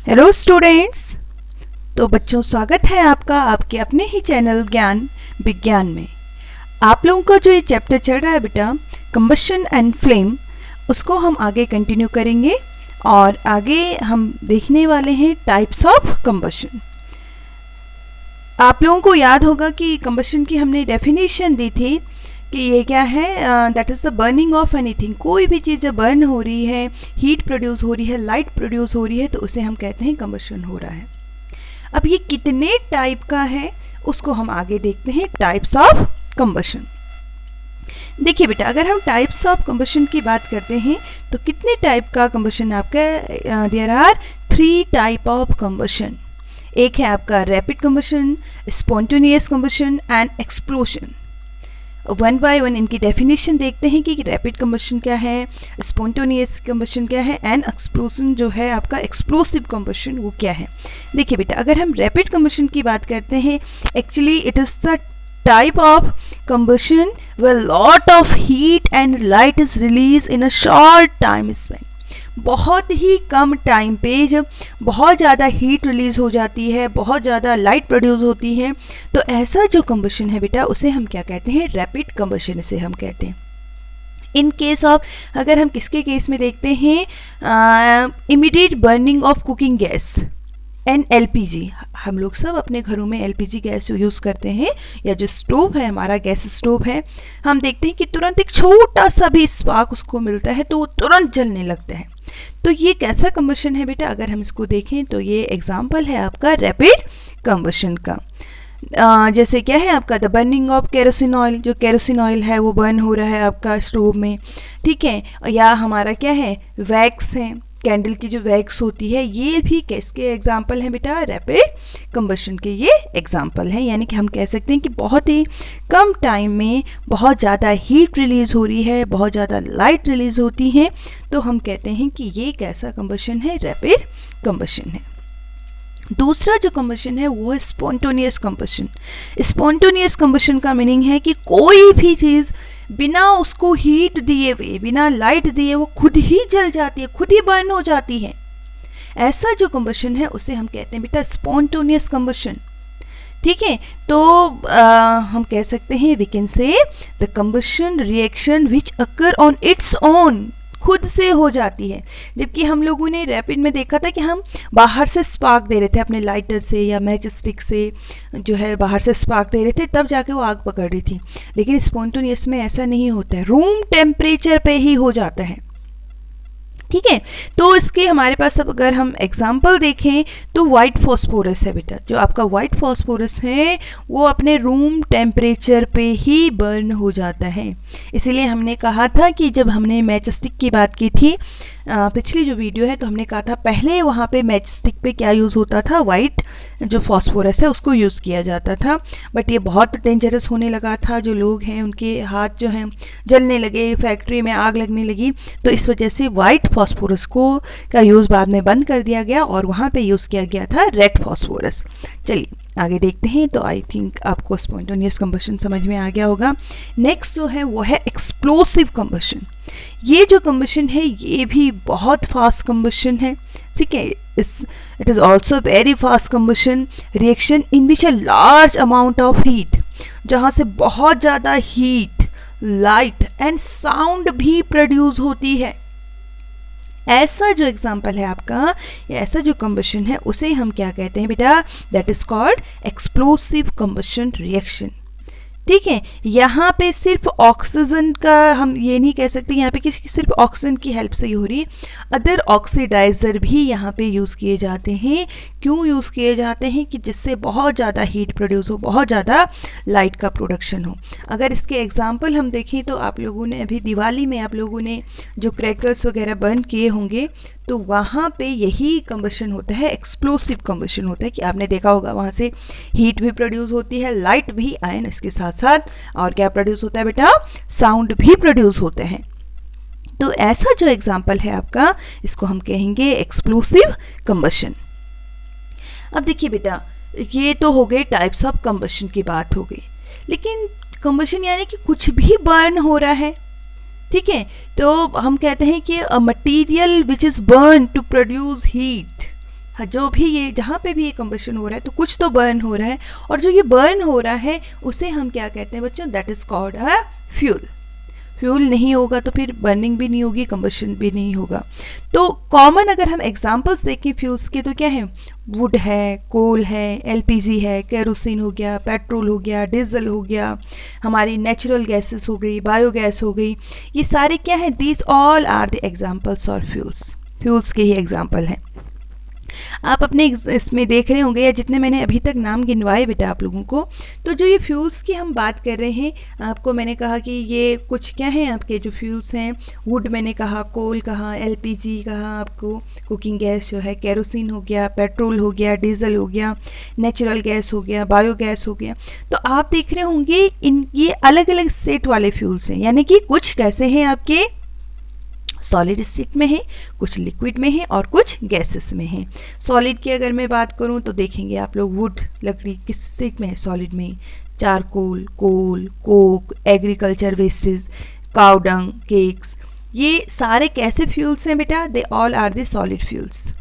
Hello students. तो बच्चों, स्वागत है आपका आपके अपने ही चैनल ज्ञान विज्ञान में। आप लोगों का जो ये चैप्टर चल रहा है बेटा, कंबशन एंड फ्लेम, उसको हम आगे कंटिन्यू करेंगे और आगे हम देखने वाले हैं टाइप्स ऑफ कंबशन। आप लोगों को याद होगा कि कंबशन की हमने डेफिनेशन दी थी कि ये क्या है, that is the burning of anything. कोई भी चीज़ जब बर्न हो रही है, हीट प्रोड्यूस हो रही है, लाइट प्रोड्यूस हो रही है, तो उसे हम कहते हैं कंबशन हो रहा है। अब ये कितने टाइप का है उसको हम आगे देखते हैं, टाइप्स ऑफ कंबशन। देखिए बेटा, अगर हम टाइप्स ऑफ कंबशन की बात करते हैं तो कितने टाइप का कंबशन आपका, there are 3 type of combustion. एक है आपका rapid combustion, spontaneous combustion and explosion. One by one इनकी डेफिनेशन देखते हैं कि रैपिड कंबशन क्या है, स्पॉन्टेनियस कंबशन क्या है एंड एक्सप्लोशन जो है आपका एक्सप्लोसिव कंबशन वो क्या है। देखिए बेटा, अगर हम रैपिड कंबशन की बात करते हैं, actually it is the type of combustion where lot of heat and light is released in a short time span। बहुत ही कम टाइम पे जब बहुत ज़्यादा हीट रिलीज़ हो जाती है, बहुत ज़्यादा लाइट प्रोड्यूस होती है, तो ऐसा जो कंबशन है बेटा उसे हम क्या कहते हैं, रैपिड कंबशन इसे हम कहते हैं। इन केस ऑफ, अगर हम किसके केस में देखते हैं, immediate burning of cooking gas and LPG. हम लोग सब अपने घरों में एलपीजी गैस जो यूज़ करते हैं या जो स्टोव है, हमारा गैस स्टोव है, हम देखते हैं कि तुरंत एक छोटा सा भी स्पार्क उसको मिलता है तो वो तुरंत जलने लगता है। तो ये कैसा कंबशन है बेटा, अगर हम इसको देखें तो ये एग्जाम्पल है आपका रैपिड कंबशन का। जैसे क्या है आपका, the burning of kerosene oil, जो केरोसिन ऑयल है वो बर्न हो रहा है आपका स्टोव में, ठीक है। या हमारा क्या है, वैक्स है, कैंडल की जो वैक्स होती है, ये भी किसके एग्जाम्पल हैं बेटा, रैपिड कंबशन के ये एग्जाम्पल हैं। यानी कि हम कह सकते हैं कि बहुत ही कम टाइम में बहुत ज़्यादा हीट रिलीज़ हो रही है, बहुत ज़्यादा लाइट रिलीज़ होती है, तो हम कहते हैं कि ये कैसा कंबशन है, रैपिड कंबशन है। दूसरा जो कंबशन है वो है स्पॉन्टेनियस कंबशन। स्पॉन्टेनियस कंबशन का मीनिंग है कि कोई भी चीज़ बिना उसको हीट दिए हुए, बिना लाइट दिए, वो खुद ही जल जाती है, खुद ही बर्न हो जाती है। ऐसा जो कंबशन है उसे हम कहते हैं बेटा स्पॉन्टेनियस कंबशन, ठीक है। तो हम कह सकते हैं, we can say the combustion reaction which occur on its own, खुद से हो जाती है। जबकि हम लोगों ने रैपिड में देखा था कि हम बाहर से स्पार्क दे रहे थे अपने लाइटर से या मैच स्टिक से, जो है बाहर से स्पार्क दे रहे थे, तब जाके वो आग पकड़ रही थी। लेकिन स्पॉन्टेनियस में ऐसा नहीं होता है, रूम टेम्परेचर पे ही हो जाता है, ठीक है। तो इसके हमारे पास अब अगर हम एग्जाम्पल देखें तो वाइट फॉस्फोरस है बेटा, जो आपका वाइट फॉस्फोरस है वो अपने रूम टेम्परेचर पे ही बर्न हो जाता है। इसीलिए हमने कहा था कि जब हमने मैच स्टिक की बात की थी, पिछली जो वीडियो है, तो हमने कहा था पहले वहाँ पे मैच स्टिक पे क्या यूज़ होता था, वाइट जो फॉस्फोरस है उसको यूज़ किया जाता था। बट ये बहुत डेंजरस होने लगा था, जो लोग हैं उनके हाथ जो हैं जलने लगे, फैक्ट्री में आग लगने लगी, तो इस वजह से वाइट फॉस्फोरस को का यूज़ बाद में बंद कर दिया गया और वहाँ पे यूज़ किया गया था रेड फॉस्फोरस। चलिए आगे देखते हैं। तो आई थिंक आपको स्पॉन्टेनियस कंबशन समझ में आ गया होगा। नेक्स्ट जो है वो है एक्सप्लोसिव कंबशन। ये जो कंबशन है ये भी बहुत फास्ट कंबशन है, ठीक है। It is also very fast combustion reaction in which a large amount of heat, जहाँ से बहुत ज़्यादा हीट, लाइट एंड साउंड भी प्रोड्यूस होती है। ऐसा जो एग्जाम्पल है आपका, ऐसा जो कंबशन है उसे हम क्या कहते हैं बेटा, that is called explosive combustion reaction, ठीक है। यहाँ पे सिर्फ ऑक्सीजन का हम ये नहीं कह सकते, यहाँ पे किसी सिर्फ ऑक्सीजन की हेल्प से ही हो रही है, अदर ऑक्सीडाइज़र भी यहाँ पे यूज़ किए जाते हैं। क्यों यूज़ किए जाते हैं, कि जिससे बहुत ज़्यादा हीट प्रोड्यूस हो, बहुत ज़्यादा लाइट का प्रोडक्शन हो। अगर इसके एग्जांपल हम देखें तो आप लोगों ने अभी दिवाली में आप लोगों ने जो क्रैकर्स वगैरह बर्न किए होंगे, तो वहाँ पे यही कंबशन होता है, एक्सप्लोसिव कंबशन होता है, कि आपने देखा होगा वहाँ से हीट भी प्रोड्यूस होती है, लाइट भी आए इसके साथ साथ, और क्या प्रोड्यूस होता है बेटा, साउंड भी प्रोड्यूस होते हैं। तो ऐसा जो एग्जाम्पल है आपका, इसको हम कहेंगे एक्सप्लोसिव कंबशन। अब देखिए बेटा, ये तो हो गए टाइप्स ऑफ कंबशन की बात हो गई, लेकिन कंबशन यानी कि कुछ भी बर्न हो रहा है, ठीक है। तो हम कहते हैं कि a material which is burn to produce heat, हाँ, जो भी ये जहाँ पे भी ये कंबशन हो रहा है तो कुछ तो बर्न हो रहा है, और जो ये बर्न हो रहा है उसे हम क्या कहते हैं बच्चों, that is called a fuel. Fuel नहीं होगा तो फिर बर्निंग भी नहीं होगी, कंबशन भी नहीं होगा। तो कॉमन अगर हम एग्जांपल्स देखें फ्यूल्स के तो क्या है, वुड है, कोल है, एलपीजी है, केरोसिन हो गया, पेट्रोल हो गया, डीजल हो गया, हमारी नेचुरल गैसेस हो गई, बायोगैस हो गई, ये सारे क्या है, these all are the examples और फ्यूल्स, फ्यूल्स के ही एग्जांपल हैं। आप अपने इसमें देख रहे होंगे, या जितने मैंने अभी तक नाम गिनवाए बेटा आप लोगों को, तो जो ये फ्यूल्स की हम बात कर रहे हैं, आपको मैंने कहा कि ये कुछ क्या हैं आपके जो फ्यूल्स हैं, वुड मैंने कहा, कोल कहा, एलपीजी कहा, आपको कुकिंग गैस जो है, केरोसिन हो गया, पेट्रोल हो गया, डीजल हो गया, नेचुरल गैस हो गया, बायोगैस हो गया। तो आप देख रहे होंगे ये अलग अलग सेट वाले फ्यूल्स हैं, यानी कि कुछ कैसे हैं आपके सॉलिड स्टेट में है, कुछ लिक्विड में है और कुछ गैसेस में है। सॉलिड की अगर मैं बात करूं तो देखेंगे आप लोग, वुड लकड़ी किस स्टेट में है, सॉलिड में, charcoal, coal, coke, agriculture wastage, cow dung, cakes, ये सारे कैसे फ्यूल्स हैं बेटा, they all are the solid fuels.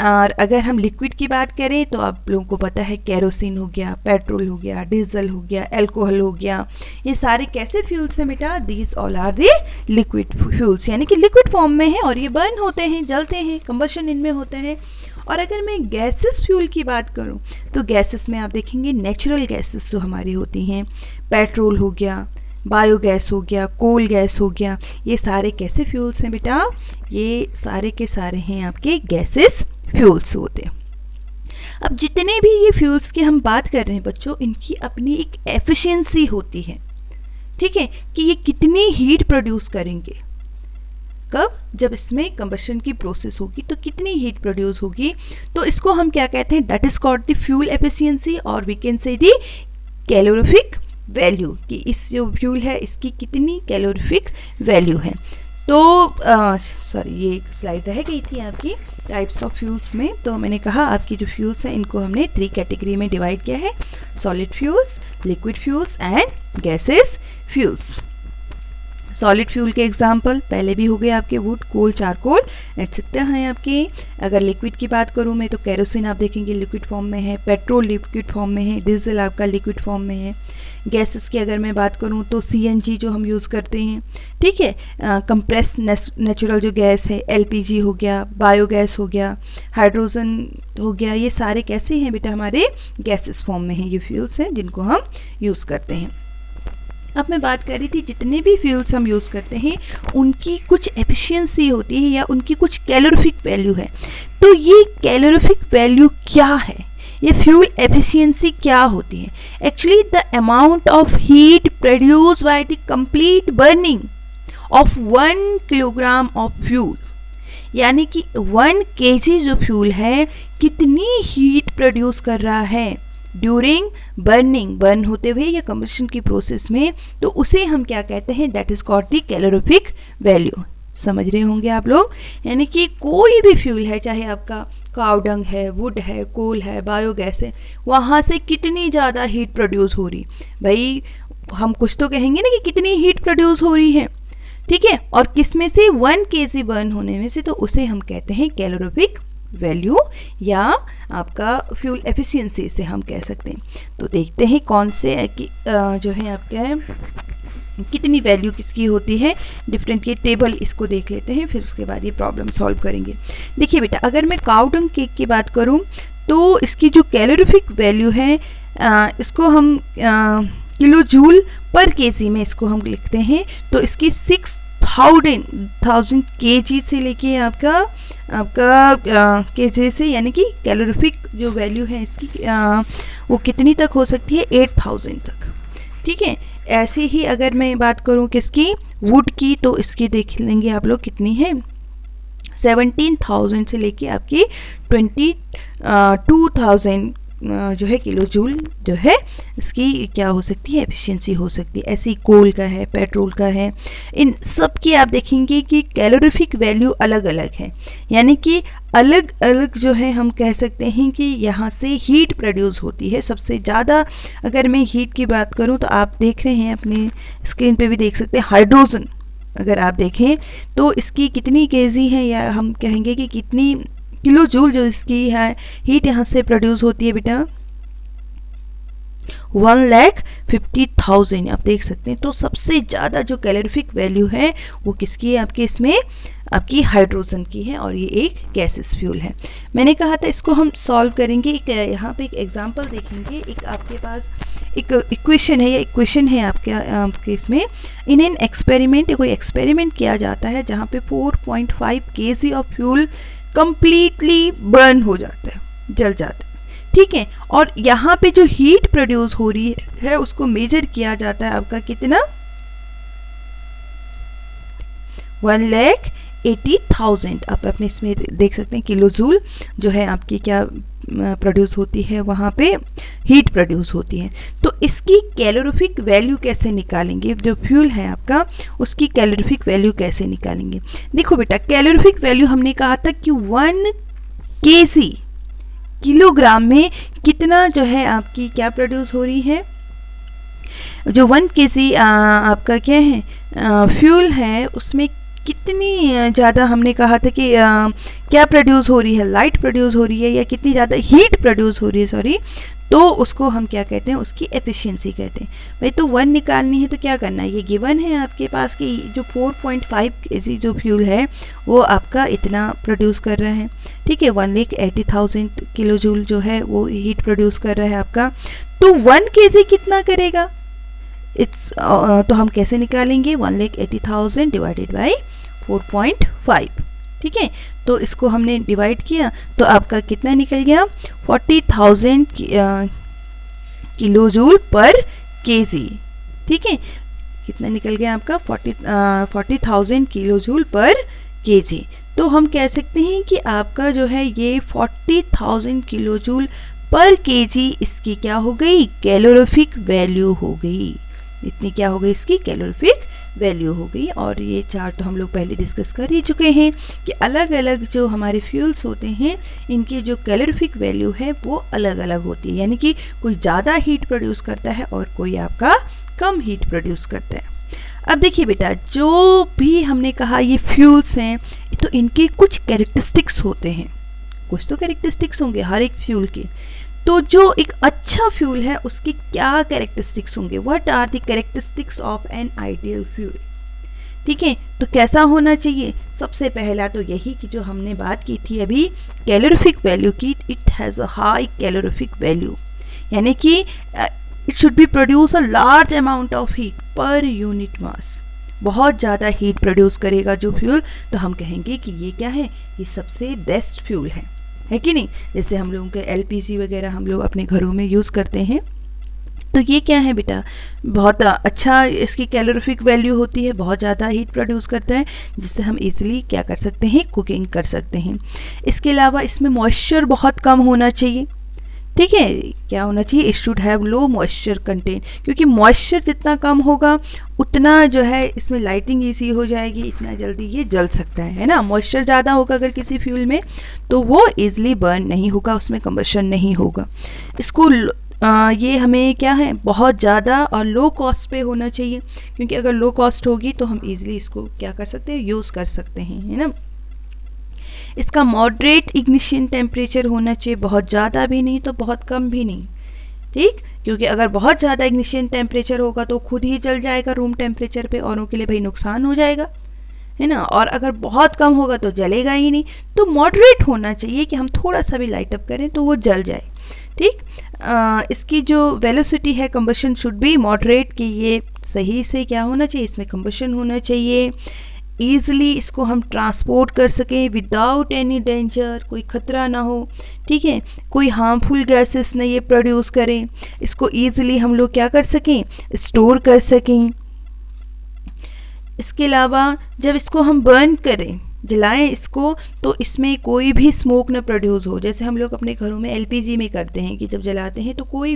और अगर हम लिक्विड की बात करें तो आप लोगों को पता है केरोसिन हो गया, पेट्रोल हो गया, डीजल हो गया, अल्कोहल हो गया, ये सारे कैसे फ्यूल्स हैं बेटा, these all are the liquid fuels, यानी कि लिक्विड फॉर्म में है और ये बर्न होते हैं, जलते हैं, कंबशन इनमें होते हैं। और अगर मैं गैसेस फ्यूल की बात करूं तो गैसेस में आप देखेंगे नेचुरल गैसेस जो हमारी होती हैं, पेट्रोल हो गया, बायोगैस हो गया, कोल गैस हो गया, ये सारे कैसे फ्यूल्स हैं बेटा, ये सारे के सारे हैं आपके गैसेस फ्यूल्स होते हैं। अब जितने भी ये फ्यूल्स की हम बात कर रहे हैं बच्चों, इनकी अपनी एक एफिशिएंसी होती है, ठीक है, कि ये कितनी हीट प्रोड्यूस करेंगे, कब, जब इसमें कंबशन की प्रोसेस होगी तो कितनी हीट प्रोड्यूस होगी, तो इसको हम क्या कहते हैं, that is called the fuel efficiency, और we can say the calorific value, कि इस जो फ्यूल है इसकी कितनी कैलोरीफिक वैल्यू है। तो सॉरी, ये एक स्लाइड रह गई थी आपकी टाइप्स ऑफ फ्यूल्स में। तो मैंने कहा आपकी जो फ्यूल्स हैं इनको हमने 3 कैटेगरी में डिवाइड किया है, solid fuels, liquid fuels and gases fuels. Solid fuel के एग्जाम्पल पहले भी हो गए आपके, वुड, कोल, चारकोल एटसेट्रा हैं आपके। अगर लिक्विड की बात करूँ मैं तो केरोसिन आप देखेंगे लिक्विड फॉर्म में है, पेट्रोल लिक्विड फॉर्म में है, डीजल आपका लिक्विड फॉर्म में है। गैसेस की अगर मैं बात करूँ तो सीएनजी जो हम यूज़ करते हैं, ठीक है, कंप्रेस नेचुरल जो गैस है, एलपीजी हो गया, बायोगैस हो गया, हाइड्रोजन हो गया, ये सारे कैसे हैं बेटा, हमारे गैसेस फॉर्म में हैं, ये फ्यूल्स हैं जिनको हम यूज़ करते हैं। अब मैं बात कर रही थी जितने भी फ्यूल्स हम यूज़ करते हैं उनकी कुछ एफिशिएंसी होती है या उनकी कुछ कैलोरीफिक वैल्यू है। तो ये कैलोरीफिक वैल्यू क्या है, ये फ्यूल एफिशिएंसी क्या होती है, actually the amount of heat produce by the complete burning of 1 kilogram of fuel, यानी कि 1 kg जो फ्यूल है कितनी हीट प्रोड्यूस कर रहा है ड्यूरिंग बर्निंग, बर्न होते हुए या कंबशन की प्रोसेस में, तो उसे हम क्या कहते हैं, that is called the calorific value. समझ रहे होंगे आप लोग, यानी कि कोई भी फ्यूल है, चाहे आपका काउडंग है, वुड है, कोल है, बायोगैस है, वहाँ से कितनी ज़्यादा हीट प्रोड्यूस हो रही, भाई हम कुछ तो कहेंगे ना कि कितनी हीट प्रोड्यूस हो रही है, ठीक है, और किस में से 1 kg बर्न होने में से, तो उसे हम कहते हैं कैलोरीफिक वैल्यू या आपका फ्यूल एफिशिएंसी से हम कह सकते हैं। तो देखते हैं कौन से जो है आपका कितनी वैल्यू किसकी होती है, डिफरेंट ये टेबल इसको देख लेते हैं, फिर उसके बाद ये प्रॉब्लम सॉल्व करेंगे। देखिए बेटा, अगर मैं काउडंग केक की बात करूं तो इसकी जो कैलोरीफिक वैल्यू है इसको हम किलो जूल पर केजी में इसको हम लिखते हैं। तो इसकी 6000 kg से लेके आपका केजी से, यानी कि कैलोरीफिक जो वैल्यू है इसकी वो कितनी तक हो सकती है, 8000 तक, ठीक है। ऐसे ही अगर मैं बात करूं किसकी, वुड की, तो इसकी देख लेंगे आप लोग कितनी है, 17,000 से लेके आपकी 22,000 जो है किलो जूल जो है इसकी क्या हो सकती है, एफिशिएंसी हो सकती है। ऐसे ही कोल का है, पेट्रोल का है, इन सब की आप देखेंगे कि कैलोरीफिक वैल्यू अलग अलग है, यानी कि अलग अलग जो है हम कह सकते हैं कि यहाँ से हीट प्रोड्यूस होती है सबसे ज़्यादा। अगर मैं हीट की बात करूँ तो आप देख रहे हैं अपने स्क्रीन पे भी देख सकते हैं, हाइड्रोजन अगर आप देखें तो इसकी कितनी केजी है, या हम कहेंगे कि कितनी किलो जूल जो इसकी है हीट यहाँ से प्रोड्यूस होती है बेटा 1,50,000। आप देख सकते हैं। तो सबसे ज़्यादा जो कैलोरीफिक वैल्यू है वो किसकी है आपके इसमें, आपकी हाइड्रोजन की है, और ये एक गैसेस फ्यूल है। मैंने कहा था इसको हम सॉल्व करेंगे। एक यहाँ पे एक एग्जांपल देखेंगे। एक आपके पास एक इक्वेशन है, या इक्वेशन है आपके इसमें इन एन एक्सपेरिमेंट, कोई एक्सपेरिमेंट किया जाता है जहाँ पे 4.5 kg of fuel completely burn हो जाता है, जल जाता है, ठीक है। और यहाँ पे जो हीट प्रोड्यूस हो रही है उसको मेजर किया जाता है आपका कितना, 1,80,000। आप अपने इसमें देख सकते हैं किलो जूल जो है आपकी क्या प्रोड्यूस होती है, वहाँ पे हीट प्रोड्यूस होती है। तो इसकी कैलोरीफिक वैल्यू कैसे निकालेंगे, जो फ्यूल है आपका उसकी कैलोरीफिक वैल्यू कैसे निकालेंगे। देखो बेटा, कैलोरीफिक वैल्यू हमने कहा था कि 1 kg किलोग्राम में कितना जो है आपकी क्या प्रोड्यूस हो रही है, जो 1 kg आपका क्या है फ्यूल है उसमें कितनी ज़्यादा हमने कहा था कि क्या प्रोड्यूस हो रही है, लाइट प्रोड्यूस हो रही है या कितनी ज़्यादा हीट प्रोड्यूस हो रही है, सॉरी। तो उसको हम क्या कहते हैं, उसकी एफिशिएंसी कहते हैं। भाई तो 1 निकालनी है तो क्या करना है, ये गिवन है आपके पास कि जो 4.5 kg जो फ्यूल है वो आपका इतना प्रोड्यूस कर रहा है, ठीक है। 1,80,000 किलो जूल जो है वो हीट प्रोड्यूस कर रहा है आपका। तो 1 kg कितना करेगा, तो हम कैसे निकालेंगे, 1,80,000 डिवाइडेड बाई 4.5, ठीक है। तो इसको हमने डिवाइड किया तो आपका कितना निकल गया, 40,000 किलो जूल पर kg, ठीक है। कितना निकल गया आपका 40,000 किलो जूल पर kg। तो हम कह सकते हैं कि आपका जो है ये 40,000 किलो जूल पर kg इसकी क्या हो गई, कैलोरीफिक वैल्यू हो गई। इतनी क्या हो गई, इसकी कैलोरीफिक वैल्यू हो गई। और ये चार्ट तो हम लोग पहले डिस्कस कर ही चुके हैं कि अलग अलग जो हमारे फ्यूल्स होते हैं इनकी जो कैलोरीफिक वैल्यू है वो अलग अलग होती है, यानी कि कोई ज़्यादा हीट प्रोड्यूस करता है और कोई आपका कम हीट प्रोड्यूस करता है। अब देखिए बेटा, जो भी हमने कहा ये फ्यूल्स हैं तो इनके कुछ कैरेक्टरिस्टिक्स होते हैं, कुछ तो कैरेक्टरिस्टिक्स होंगे हर एक फ्यूल के। तो जो एक अच्छा फ्यूल है उसकी क्या कैरेक्टरिस्टिक्स होंगे, what are the characteristics of an ideal fuel, ठीक है। तो कैसा होना चाहिए, सबसे पहला तो यही कि जो हमने बात की थी अभी कैलोरीफिक वैल्यू की, it has a high calorific value, यानी कि it should be produce a large amount of heat per unit mass. बहुत ज़्यादा हीट प्रोड्यूस करेगा जो फ्यूल, तो हम कहेंगे कि ये क्या है, ये सबसे बेस्ट फ्यूल है कि नहीं। जैसे हम लोगों के LPG वगैरह हम लोग अपने घरों में यूज़ करते हैं, तो ये क्या है बेटा, बहुत अच्छा इसकी कैलोरीफिक वैल्यू होती है, बहुत ज़्यादा हीट प्रोड्यूस करता है, जिससे हम इजीली क्या कर सकते हैं, कुकिंग कर सकते हैं। इसके अलावा इसमें मॉइस्चर बहुत कम होना चाहिए, ठीक है। क्या होना चाहिए, it should have low moisture content, क्योंकि मॉइस्चर जितना कम होगा उतना जो है इसमें लाइटिंग ईजी हो जाएगी, इतना जल्दी ये जल सकता है ना। मॉइस्चर ज़्यादा होगा अगर किसी फ्यूल में तो वो ईजिली बर्न नहीं होगा, उसमें कंबशन नहीं होगा। इसको ये हमें क्या है, बहुत ज़्यादा और लो कॉस्ट पे होना चाहिए, क्योंकि अगर लो कॉस्ट होगी तो हम ईजिली इसको क्या कर सकते हैं, यूज़ कर सकते हैं, है ना। इसका मॉडरेट इग्निशन टेम्परेचर होना चाहिए, बहुत ज़्यादा भी नहीं तो बहुत कम भी नहीं, ठीक। क्योंकि अगर बहुत ज़्यादा इग्निशन टेम्परेचर होगा तो खुद ही जल जाएगा रूम टेम्परेचर पे, औरों के लिए भाई नुकसान हो जाएगा, है ना। और अगर बहुत कम होगा तो जलेगा ही नहीं। तो मॉडरेट होना चाहिए कि हम थोड़ा सा भी लाइट अप करें तो वो जल जाए, ठीक। इसकी जो वेलोसिटी है कंबशन शुड बी मॉडरेट, कि ये सही से क्या होना चाहिए, इसमें कंबशन होना चाहिए, ईज़िली इसको हम ट्रांसपोर्ट कर सकें विदाउट एनी डेंजर, कोई ख़तरा ना हो, ठीक है। कोई हार्मफुल गैसेस न ये प्रोड्यूस करें, इसको ईज़िली हम लोग क्या कर सकें, स्टोर कर सकें। इसके अलावा जब इसको हम बर्न करें, जलाएं इसको, तो इसमें कोई भी स्मोक ना प्रोड्यूस हो। जैसे हम लोग अपने घरों में LPG में करते हैं कि जब जलाते हैं तो कोई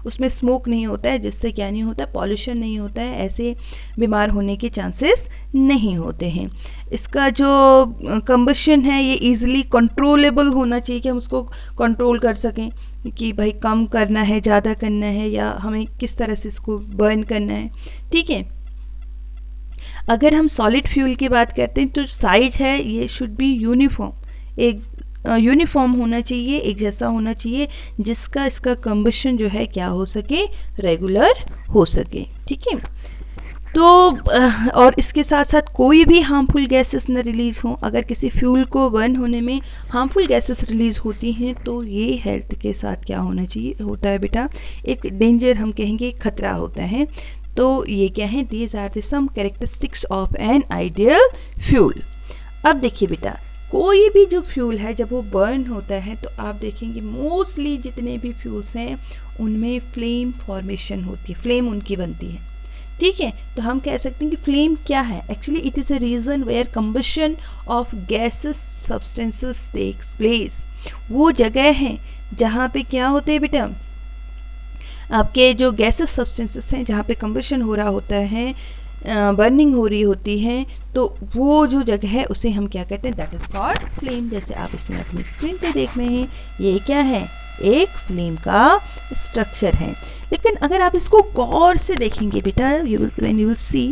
उसमें स्मोक नहीं होता है, जिससे क्या नहीं होता, पॉल्यूशन नहीं होता है, ऐसे बीमार होने के चांसेस नहीं होते हैं। इसका जो कंबशन है ये इजीली कंट्रोलेबल होना चाहिए, कि हम उसको कंट्रोल कर सकें कि भाई कम करना है, ज़्यादा करना है, या हमें किस तरह से इसको बर्न करना है, ठीक है। अगर हम सॉलिड फ्यूल की बात करते हैं तो साइज है ये शुड बी यूनिफॉर्म, एक यूनिफॉर्म होना चाहिए, एक जैसा होना चाहिए, जिसका इसका कंबशन जो है क्या हो सके, रेगुलर हो सके। ठीक है, तो और इसके साथ साथ कोई भी हार्मफुल गैसेस न रिलीज़ हो। अगर किसी फ्यूल को बर्न होने में हार्मफुल गैसेस रिलीज़ होती हैं तो ये हेल्थ के साथ क्या होना चाहिए, होता है बेटा, एक डेंजर, हम कहेंगे खतरा होता है। तो ये क्या है, these are the some characteristics of an ideal fuel. अब देखिए बेटा, कोई भी जो फ्यूल है जब वो बर्न होता है तो आप देखेंगे मोस्टली जितने भी फ्यूल्स हैं उनमें फ्लेम फॉर्मेशन होती है, फ्लेम उनकी बनती है। ठीक है, तो हम कह सकते हैं कि फ्लेम क्या है, actually it is a region where combustion of gases substances takes place. वो जगह है जहाँ पे क्या होते हैं बेटा, आपके जो गैसेस सब्सटेंसेस हैं जहाँ पे कंबशन हो रहा होता है, बर्निंग हो रही होती है, तो वो जो जगह है उसे हम क्या कहते हैं, दैट इज़ कॉल्ड फ्लेम। जैसे आप इसमें अपनी स्क्रीन पे देख रहे हैं, ये क्या है, एक फ्लेम का स्ट्रक्चर है। लेकिन अगर आप इसको गौर से देखेंगे बेटा, when you will see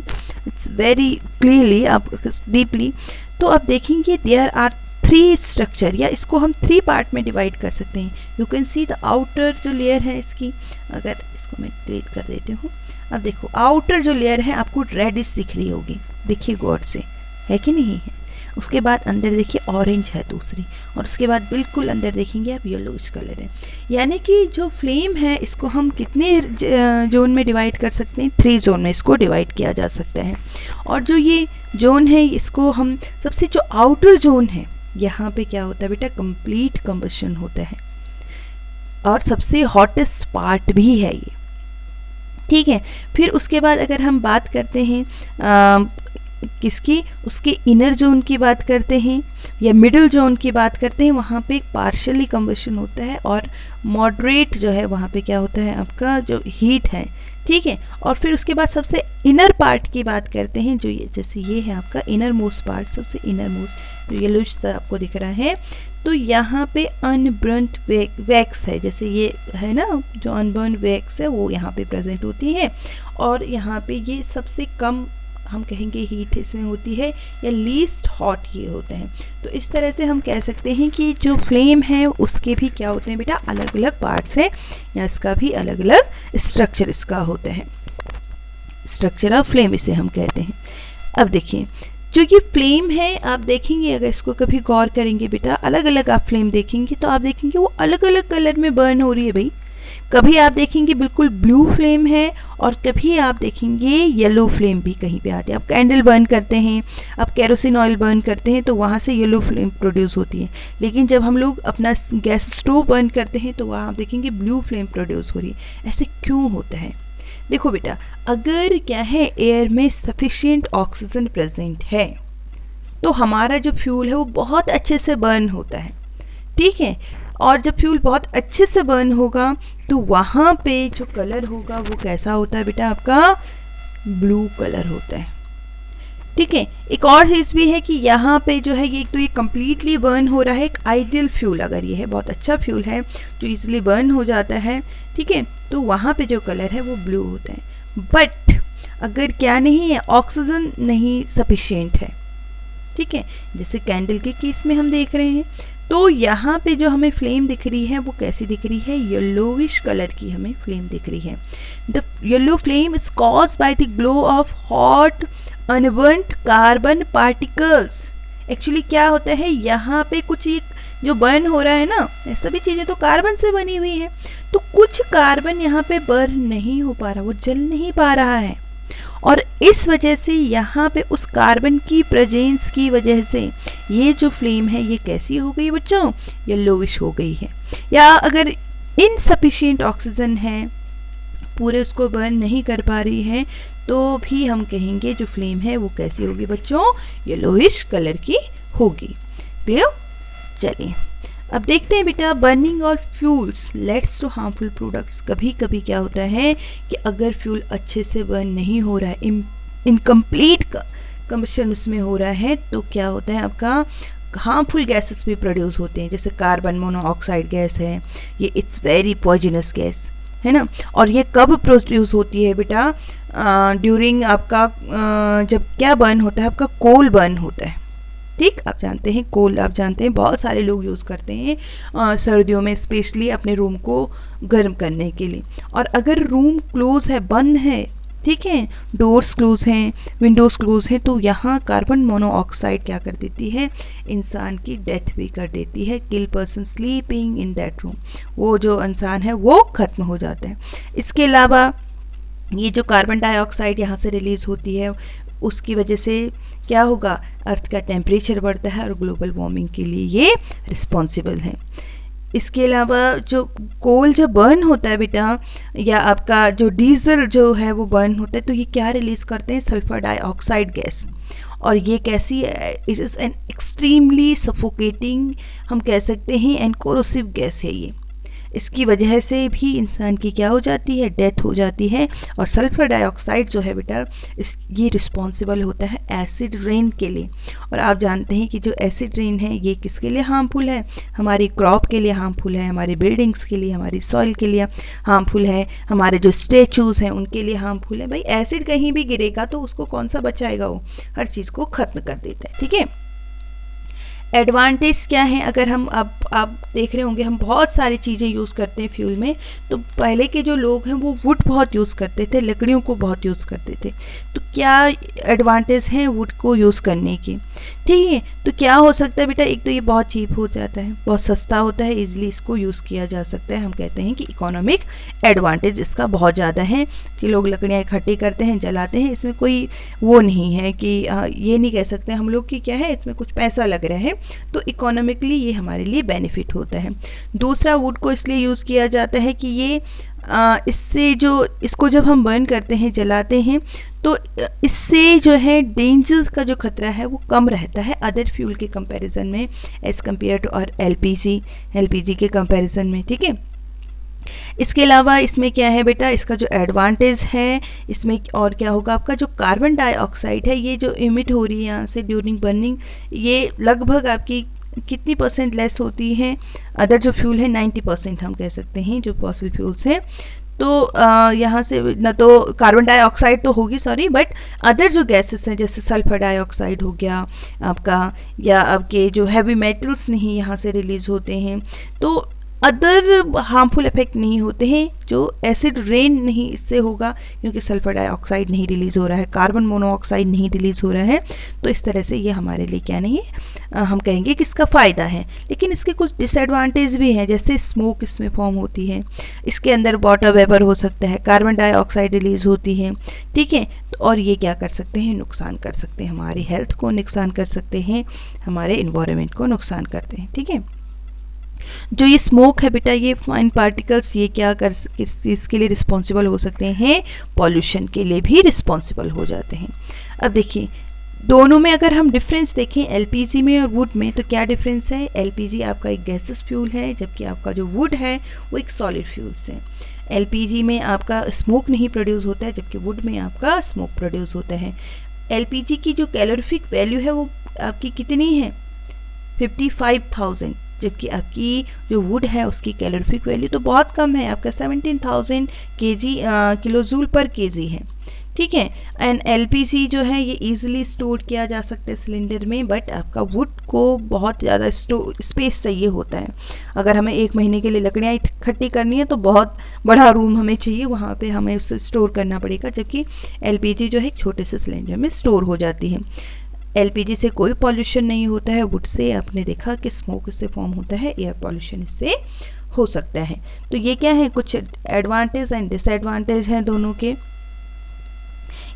it's very clearly, आप डीपली, तो आप देखेंगे देयर आर 3 स्ट्रक्चर, या इसको हम 3 पार्ट में डिवाइड कर सकते हैं। You can see the outer जो लेयर है इसकी, अगर इसको मैं डिलीट कर देती हूँ, अब देखो आउटर जो लेयर है आपको रेडिश दिख रही होगी, देखिए गौर से, है कि नहीं है। उसके बाद अंदर देखिए ऑरेंज है दूसरी, और उसके बाद बिल्कुल अंदर देखेंगे आप येलोइश कलर है। यानी कि जो फ्लेम है इसको हम कितने जोन में डिवाइड कर सकते हैं, 3 जोन में इसको डिवाइड किया जा सकता है। और जो ये जोन है इसको हम, सबसे जो आउटर जोन है यहाँ पे क्या होता है बेटा, कंप्लीट कंबशन होता है, और सबसे हॉटेस्ट पार्ट भी है ये। ठीक है, फिर उसके बाद अगर हम बात करते हैं किसकी, उसके इनर जोन की बात करते हैं या मिडिल जोन की बात करते हैं, वहाँ पे पार्शियली कंबशन होता है और मॉडरेट जो है वहाँ पे क्या होता है, आपका जो हीट है। ठीक है, और फिर उसके बाद सबसे इनर पार्ट की बात करते हैं, जो ये जैसे ये है आपका इनर मोस्ट पार्ट, सबसे इनर मोस्ट जो येलोइश सा आपको दिख रहा है, तो यहाँ पे अनबर्न्ड वैक्स है, जैसे ये है ना, जो अनबर्न्ड वैक्स है वो यहाँ पे प्रेजेंट होती है, और यहाँ पे ये सबसे कम हम कहेंगे हीट इसमें होती है, या लीस्ट हॉट ये होते हैं। तो इस तरह से हम कह सकते हैं कि जो फ्लेम है उसके भी क्या होते हैं बेटा, अलग अलग पार्ट्स हैं, या इसका भी अलग अलग स्ट्रक्चर इसका होता है, स्ट्रक्चर ऑफ फ्लेम इसे हम कहते हैं। अब देखिए जो ये फ्लेम है, आप देखेंगे अगर इसको कभी गौर करेंगे बेटा, अलग अलग आप फ्लेम देखेंगे तो आप देखेंगे वो अलग अलग कलर में बर्न हो रही है भाई। कभी आप देखेंगे बिल्कुल ब्लू फ्लेम है, और कभी आप देखेंगे येलो फ्लेम भी कहीं पे आती है। आप कैंडल बर्न करते हैं, आप केरोसिन ऑयल बर्न करते हैं तो वहाँ से येलो फ्लेम प्रोड्यूस होती है, लेकिन जब हम लोग अपना गैस स्टोव बर्न करते हैं तो वहाँ आप देखेंगे ब्लू फ्लेम प्रोड्यूस हो रही है। ऐसे क्यों होता है? देखो बेटा, अगर क्या है एयर में सफिशिएंट ऑक्सीजन प्रेजेंट है तो हमारा जो फ्यूल है वो बहुत अच्छे से बर्न होता है। ठीक है, और जब फ्यूल बहुत अच्छे से बर्न होगा तो वहाँ पे जो कलर होगा वो कैसा होता है बेटा, आपका ब्लू कलर होता है। ठीक है, एक और चीज़ भी है कि यहाँ पे जो है ये, तो ये कम्प्लीटली बर्न हो रहा है। एक आइडियल फ्यूल अगर ये है, बहुत अच्छा फ्यूल है जो इजीली बर्न हो जाता है, ठीक है, तो वहाँ पे जो कलर है वो ब्लू होता है। बट अगर क्या नहीं है, ऑक्सीजन नहीं सफिशिएंट है, ठीक है, जैसे कैंडल के केस में हम देख रहे हैं, तो यहाँ पे जो हमें फ्लेम दिख रही है वो कैसी दिख रही है, येलोविश कलर की हमें फ्लेम दिख रही है। The yellow flame is caused by the glow of hot unburned carbon particles. Actually क्या होता है, यहाँ पे कुछ एक जो बर्न हो रहा है ना, सभी चीज़ें तो कार्बन से बनी हुई हैं, तो कुछ कार्बन यहाँ पे बर्न नहीं हो पा रहा, वो जल नहीं पा रहा है, और इस वजह से यहाँ पे उस कार्बन की प्रेजेंस की वजह से ये जो फ्लेम है ये कैसी हो गई बच्चों, येलोविश हो गई है। या अगर इनसफिशिएंट ऑक्सीजन है, पूरे उसको बर्न नहीं कर पा रही है, तो भी हम कहेंगे जो फ्लेम है वो कैसी होगी बच्चों, येलोइश कलर की होगी। क्लियर? चलिए अब देखते हैं बेटा, burning of fuels leads to harmful products. कभी कभी क्या होता है कि अगर फ्यूल अच्छे से बर्न नहीं हो रहा है, इनकम्प्लीट कंबशन उसमें हो रहा है, तो क्या होता है आपका हार्मफुल गैसेस भी प्रोड्यूस होते हैं, जैसे कार्बन मोनोऑक्साइड गैस है, ये इट्स वेरी पॉइजनस गैस है ना। और ये कब प्रोड्यूस होती है बेटा, ड्यूरिंग आपका जब क्या बर्न होता है, आपका कोल बर्न होता है, ठीक, आप जानते हैं कोल, आप जानते हैं बहुत सारे लोग यूज़ करते हैं सर्दियों में स्पेशली अपने रूम को गर्म करने के लिए। और अगर रूम क्लोज है, बंद है, ठीक है, डोर्स क्लोज हैं, विंडोज़ क्लोज हैं, तो यहाँ कार्बन मोनोऑक्साइड क्या कर देती है, इंसान की डेथ भी कर देती है। Kill person sleeping in that room, वो जो इंसान है वो ख़त्म हो जाता है। इसके अलावा ये जो कार्बन डाइऑक्साइड यहाँ से रिलीज़ होती है, उसकी वजह से क्या होगा, अर्थ का टेम्परेचर बढ़ता है और ग्लोबल वार्मिंग के लिए ये रिस्पॉन्सिबल है। इसके अलावा जो कोल जब बर्न होता है बेटा, या आपका जो डीजल जो है वो बर्न होता है, तो ये क्या रिलीज़ करते हैं, सल्फर डाइऑक्साइड गैस। और ये कैसी है, it is an extremely suffocating, हम कह सकते हैं एंड कोरोसिव गैस है ये। इसकी वजह से भी इंसान की क्या हो जाती है, डेथ हो जाती है। और सल्फर डाइऑक्साइड जो है बेटा, ये रिस्पॉन्सिबल होता है एसिड रेन के लिए। और आप जानते हैं कि जो एसिड रेन है ये किसके लिए हार्मफुल है, हमारी क्रॉप के लिए हार्मफुल है, हमारी बिल्डिंग्स के लिए, हमारी सॉइल के लिए हार्मफुल है, हमारे जो स्टेचूज़ हैं उनके लिए हार्मफुल है। भाई एसिड कहीं भी गिरेगा तो उसको कौन सा बचाएगा, वो हर चीज़ को ख़त्म कर देता है, ठीक है। एडवांटेज क्या है, अगर हम अब आप देख रहे होंगे हम बहुत सारी चीज़ें यूज़ करते हैं फ्यूल में। तो पहले के जो लोग हैं वो वुड बहुत यूज़ करते थे, लकड़ियों को बहुत यूज़ करते थे। तो क्या एडवांटेज हैं वुड को यूज़ करने की, ठीक है। तो क्या हो सकता है बेटा, एक तो ये बहुत चीप हो जाता है, बहुत सस्ता होता है, इजीली इसको यूज़ किया जा सकता है। हम कहते हैं कि इकोनॉमिक एडवांटेज इसका बहुत ज़्यादा है कि लोग लकड़ियाँ इकट्ठी करते हैं, जलाते हैं, इसमें कोई वो नहीं है कि ये नहीं कह सकते हम लोग कि क्या है इसमें कुछ पैसा लग रहा है। तो इकोनॉमिकली ये हमारे लिए बेनिफिट होता है। दूसरा, वुड को इसलिए यूज़ किया जाता है कि ये इससे जो इसको जब हम बर्न करते हैं, जलाते हैं, तो इससे जो है डेंजर का जो खतरा है वो कम रहता है अदर फ्यूल के कंपैरिजन में, एज़ कम्पेयर टू और एलपीजी के कंपैरिजन में, ठीक है। इसके अलावा इसमें क्या है बेटा, इसका जो एडवांटेज है इसमें और क्या होगा, आपका जो कार्बन डाइऑक्साइड है ये जो इमिट हो रही है यहाँ से ड्यूरिंग बर्निंग, ये लगभग आपकी कितनी परसेंट लेस होती है, अदर जो फ्यूल है 90% हम कह सकते हैं जो फॉसिल फ्यूल्स हैं। तो यहाँ से न तो कार्बन डाइऑक्साइड तो होगी, सॉरी, बट अदर जो गैसेस हैं जैसे सल्फर डाइऑक्साइड हो गया आपका, या आपके जो हैवी मेटल्स नहीं यहाँ से रिलीज़ होते हैं, तो अदर हार्मफुल इफेक्ट नहीं होते हैं। जो एसिड रेन नहीं इससे होगा क्योंकि सल्फर डाइऑक्साइड नहीं रिलीज़ हो रहा है, कार्बन मोनोऑक्साइड नहीं रिलीज़ हो रहा है। तो इस तरह से ये हमारे लिए क्या नहीं है, हम कहेंगे कि इसका फ़ायदा है। लेकिन इसके कुछ डिसएडवांटेज भी हैं, जैसे स्मोक इसमें फॉर्म होती है, इसके अंदर वाटर वेपर हो सकता है, कार्बन डाइऑक्साइड रिलीज़ होती है, ठीक है। और ये क्या कर सकते हैं, नुकसान कर सकते हैं, हमारी हेल्थ को नुकसान कर सकते हैं, हमारे इन्वायरमेंट को नुकसान करते हैं, ठीक है। जो ये स्मोक है बेटा, ये फाइन पार्टिकल्स ये क्या कर किस चीज़ के लिए रिस्पॉन्सिबल हो सकते हैं, पॉल्यूशन के लिए भी रिस्पॉन्सिबल हो जाते हैं। अब देखिए दोनों में अगर हम डिफरेंस देखें एलपीजी में और वुड में, तो क्या डिफरेंस है, एलपीजी आपका एक गैसेस फ्यूल है, जबकि आपका जो वुड है वो एक सॉलिड फ्यूल्स है। एलपीजी में आपका स्मोक नहीं प्रोड्यूस होता है, जबकि वुड में आपका स्मोक प्रोड्यूस होता है। एलपीजी की जो कैलोरीफिक वैल्यू है वो आपकी कितनी है, 55,000, जबकि आपकी जो वुड है उसकी कैलोरीफिक वैल्यू तो बहुत कम है, आपका 17,000 किलोजूल पर केजी है, ठीक है। एंड एलपीजी जो है ये इजीली स्टोर किया जा सकता है सिलेंडर में, बट आपका वुड को बहुत ज़्यादा स्पेस चाहिए होता है। अगर हमें 1 महीने के लिए लकड़ियाँ इकट्ठी करनी है तो बहुत बड़ा रूम हमें चाहिए, वहाँ पे हमें उसे स्टोर करना पड़ेगा, जबकि एलपीजी जो है एक छोटे से सिलेंडर में स्टोर हो जाती है। एलपीजी से कोई पॉल्यूशन नहीं होता है, वुड से आपने देखा कि स्मोक इससे फॉर्म होता है, एयर पॉल्यूशन इससे हो सकता है। तो ये क्या है, कुछ एडवांटेज एंड डिसएडवांटेज हैं दोनों के।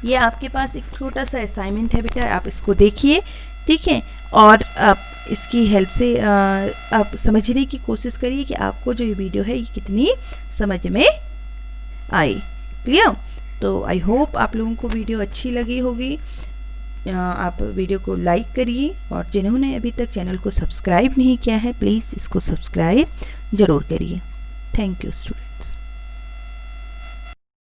ये आपके पास एक छोटा सा असाइनमेंट है बेटा, आप इसको देखिए, ठीक है, और आप इसकी हेल्प से आप समझने की कोशिश करिए कि आपको जो ये वीडियो है ये कितनी समझ में आई। क्लियर? तो आई होप आप लोगों को वीडियो अच्छी लगी होगी। आप वीडियो को लाइक करिए, और जिन्होंने अभी तक चैनल को सब्सक्राइब नहीं किया है प्लीज़ इसको सब्सक्राइब ज़रूर करिए। Thank you student.